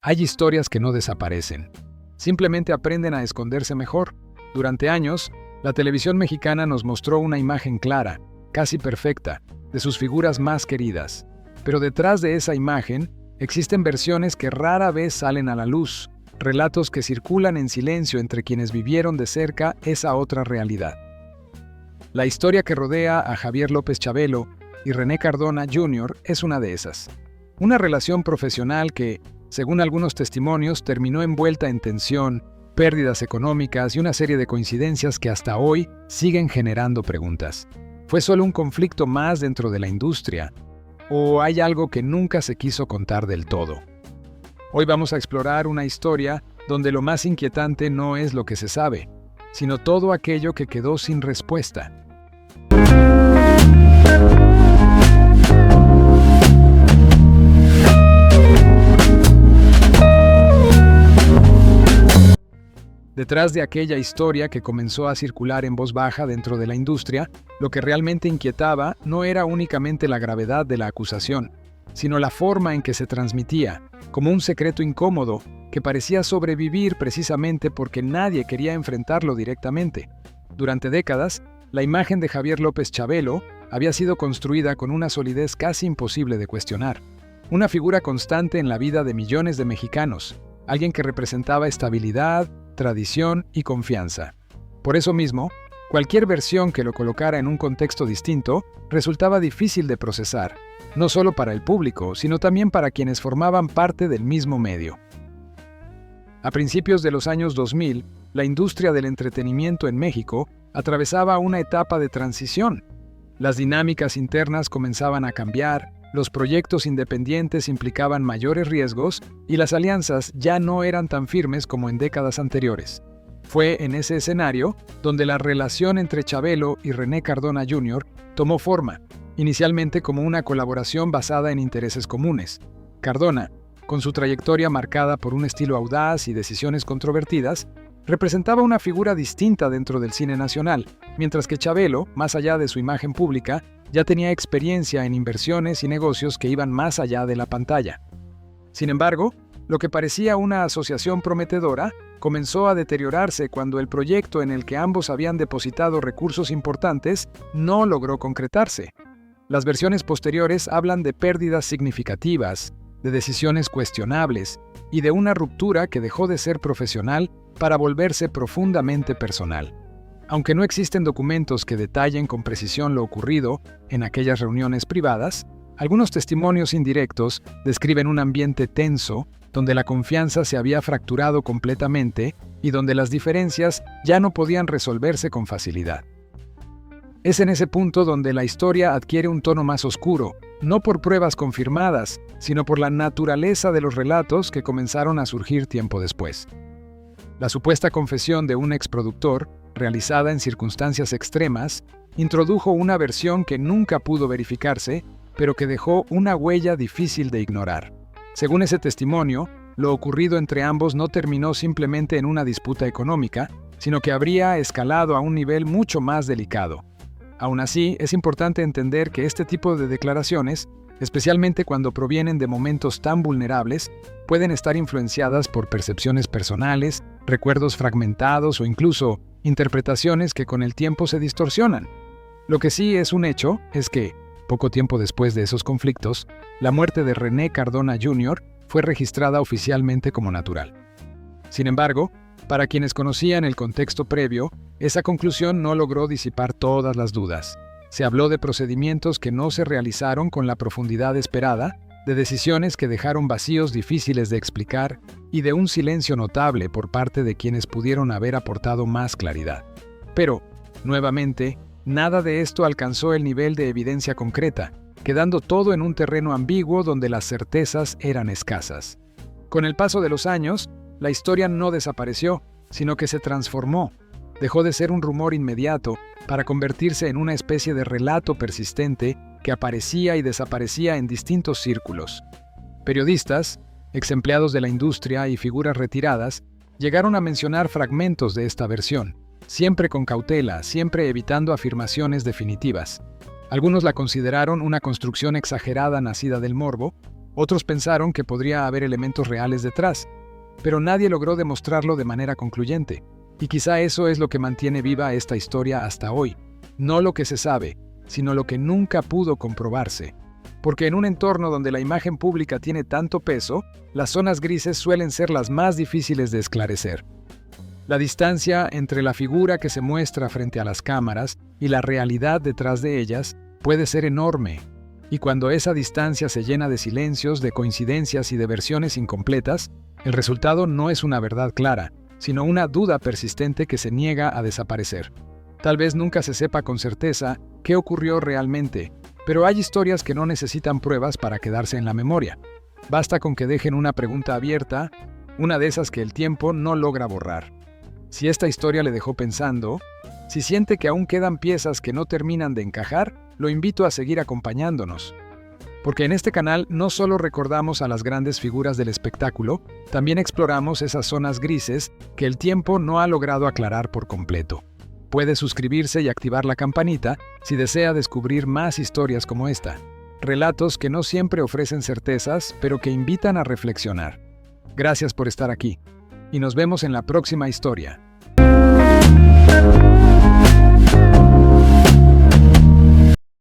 Hay historias que no desaparecen. Simplemente aprenden a esconderse mejor. Durante años, la televisión mexicana nos mostró una imagen clara, casi perfecta, de sus figuras más queridas. Pero detrás de esa imagen, existen versiones que rara vez salen a la luz, relatos que circulan en silencio entre quienes vivieron de cerca esa otra realidad. La historia que rodea a Javier López Chabelo y René Cardona Jr. es una de esas. Una relación profesional que, según algunos testimonios, terminó envuelta en tensión, pérdidas económicas y una serie de coincidencias que hasta hoy siguen generando preguntas. ¿Fue solo un conflicto más dentro de la industria? ¿O hay algo que nunca se quiso contar del todo? Hoy vamos a explorar una historia donde lo más inquietante no es lo que se sabe, sino todo aquello que quedó sin respuesta. Detrás de aquella historia que comenzó a circular en voz baja dentro de la industria, lo que realmente inquietaba no era únicamente la gravedad de la acusación, sino la forma en que se transmitía, como un secreto incómodo que parecía sobrevivir precisamente porque nadie quería enfrentarlo directamente. Durante décadas, la imagen de Javier López Chabelo había sido construida con una solidez casi imposible de cuestionar. Una figura constante en la vida de millones de mexicanos, alguien que representaba estabilidad, tradición y confianza. Por eso mismo, cualquier versión que lo colocara en un contexto distinto resultaba difícil de procesar, no solo para el público, sino también para quienes formaban parte del mismo medio. A principios de los años 2000, la industria del entretenimiento en México atravesaba una etapa de transición. Las dinámicas internas comenzaban a cambiar, los proyectos independientes implicaban mayores riesgos y las alianzas ya no eran tan firmes como en décadas anteriores. Fue en ese escenario donde la relación entre Chabelo y René Cardona Jr. tomó forma, inicialmente como una colaboración basada en intereses comunes. Cardona, con su trayectoria marcada por un estilo audaz y decisiones controvertidas, representaba una figura distinta dentro del cine nacional, mientras que Chabelo, más allá de su imagen pública, ya tenía experiencia en inversiones y negocios que iban más allá de la pantalla. Sin embargo, lo que parecía una asociación prometedora comenzó a deteriorarse cuando el proyecto en el que ambos habían depositado recursos importantes no logró concretarse. Las versiones posteriores hablan de pérdidas significativas, de decisiones cuestionables y de una ruptura que dejó de ser profesional para volverse profundamente personal. Aunque no existen documentos que detallen con precisión lo ocurrido en aquellas reuniones privadas, algunos testimonios indirectos describen un ambiente tenso donde la confianza se había fracturado completamente y donde las diferencias ya no podían resolverse con facilidad. Es en ese punto donde la historia adquiere un tono más oscuro, no por pruebas confirmadas, sino por la naturaleza de los relatos que comenzaron a surgir tiempo después. La supuesta confesión de un exproductor, realizada en circunstancias extremas, introdujo una versión que nunca pudo verificarse, pero que dejó una huella difícil de ignorar. Según ese testimonio, lo ocurrido entre ambos no terminó simplemente en una disputa económica, sino que habría escalado a un nivel mucho más delicado. Aún así, es importante entender que este tipo de declaraciones, especialmente cuando provienen de momentos tan vulnerables, pueden estar influenciadas por percepciones personales, recuerdos fragmentados o incluso interpretaciones que con el tiempo se distorsionan. Lo que sí es un hecho es que, poco tiempo después de esos conflictos, la muerte de René Cardona Jr. fue registrada oficialmente como natural. Sin embargo, para quienes conocían el contexto previo, esa conclusión no logró disipar todas las dudas. Se habló de procedimientos que no se realizaron con la profundidad esperada, de decisiones que dejaron vacíos difíciles de explicar y de un silencio notable por parte de quienes pudieron haber aportado más claridad. Pero, nuevamente, nada de esto alcanzó el nivel de evidencia concreta, quedando todo en un terreno ambiguo donde las certezas eran escasas. Con el paso de los años, la historia no desapareció, sino que se transformó. Dejó de ser un rumor inmediato para convertirse en una especie de relato persistente que aparecía y desaparecía en distintos círculos. Periodistas, exempleados de la industria y figuras retiradas llegaron a mencionar fragmentos de esta versión, siempre con cautela, siempre evitando afirmaciones definitivas. Algunos la consideraron una construcción exagerada nacida del morbo, Otros pensaron que podría haber elementos reales detrás, pero nadie logró demostrarlo de manera concluyente. Y quizá eso es lo que mantiene viva esta historia hasta hoy. No lo que se sabe, sino lo que nunca pudo comprobarse. Porque en un entorno donde la imagen pública tiene tanto peso, las zonas grises suelen ser las más difíciles de esclarecer. La distancia entre la figura que se muestra frente a las cámaras y la realidad detrás de ellas puede ser enorme. Y cuando esa distancia se llena de silencios, de coincidencias y de versiones incompletas, el resultado no es una verdad clara, sino una duda persistente que se niega a desaparecer. Tal vez nunca se sepa con certeza qué ocurrió realmente, pero hay historias que no necesitan pruebas para quedarse en la memoria. Basta con que dejen una pregunta abierta, una de esas que el tiempo no logra borrar. Si esta historia le dejó pensando, si siente que aún quedan piezas que no terminan de encajar, lo invito a seguir acompañándonos. Porque en este canal no solo recordamos a las grandes figuras del espectáculo, también exploramos esas zonas grises que el tiempo no ha logrado aclarar por completo. Puede suscribirse y activar la campanita si desea descubrir más historias como esta. Relatos que no siempre ofrecen certezas, pero que invitan a reflexionar. Gracias por estar aquí. Y nos vemos en la próxima historia.